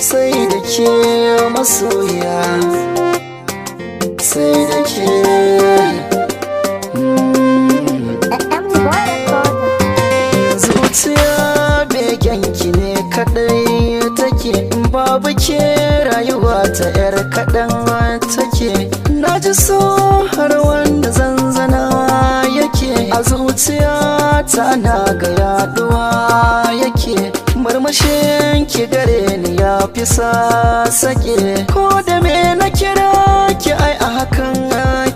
sai da ke masoya, sai da ke. Zuciya begenki ne kadai take, in babu ke rayuwa ta yar kaɗan take. Na ji so har wanda zanzana yake a zuciya ta, na ga yaduwa yake. Murmushin ki gare ni ya fi sake, ko da me na kira ki ai a hakan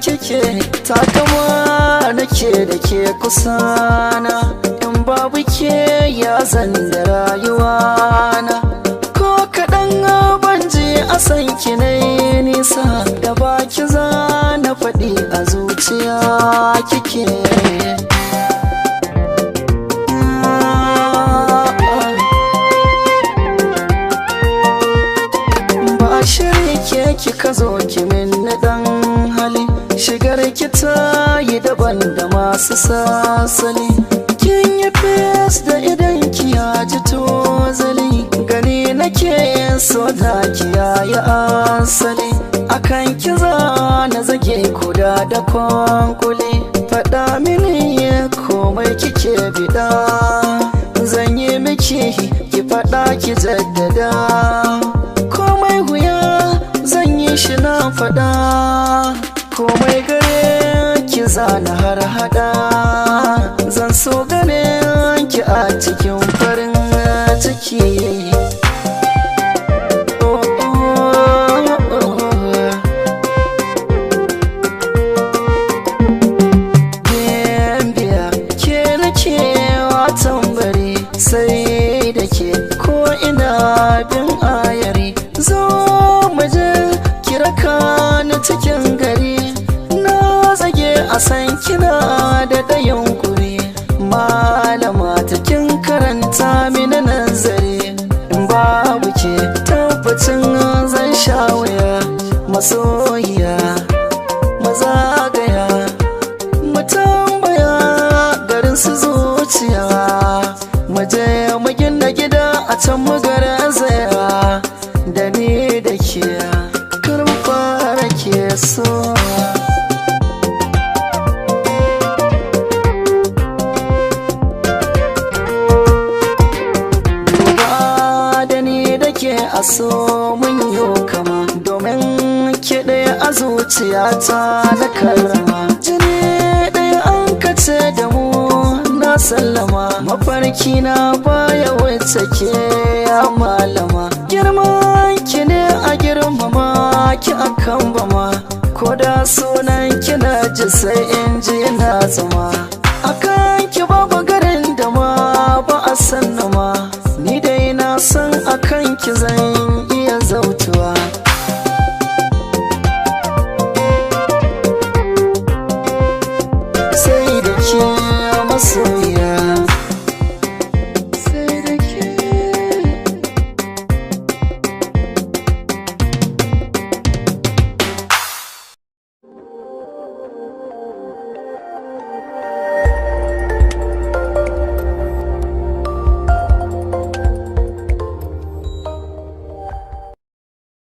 kike. Takama nake da ke kusana, in babu ke ya zan da rayuwa na. Ko kaɗan ban ji a san ki nai nisa, da baki za na faɗi a zuciya kike. Shiri ke kika zo ki min dan hali, shigar ki ta yi daban da masu sasali. Kin yi fes da idan ki ya ji tozali, gani nake yin so da ki yayi asali. Akan ki za na zage kuda da kwankuli, faɗa mini komai kike bida, zan yi miki ki faɗa ki jaddada. Komai wuya zan yi shi na faɗa, komai gare ki zana har hada. Zan so ganin ki a cikin farin ciki. Gimbiya ke nake watan bari, sai da ke ko ina bin ayari. Zo muje kiraka ni cikin gari, na zage a san kina da dayan kuri. Malama ta kin karanta mini nazari, in babu ke tabbacin zan sha wuya. Masoyiya mazagaya mu tambaya garin su zuciya, muje mu gina gida a can mu garzaya. Da ni da ke karin fara ke so. Duba da ni da ke a so mun yi kama, domin ke ɗaya a zuciyata na karrama. Jini ɗaya an kace da mu na sallama, mafarki na baya wacce ke ya malama. Girman ki ne a girmama ki akan bama, ko da sunan ki na ji sai in ji na zama. Akan ki babu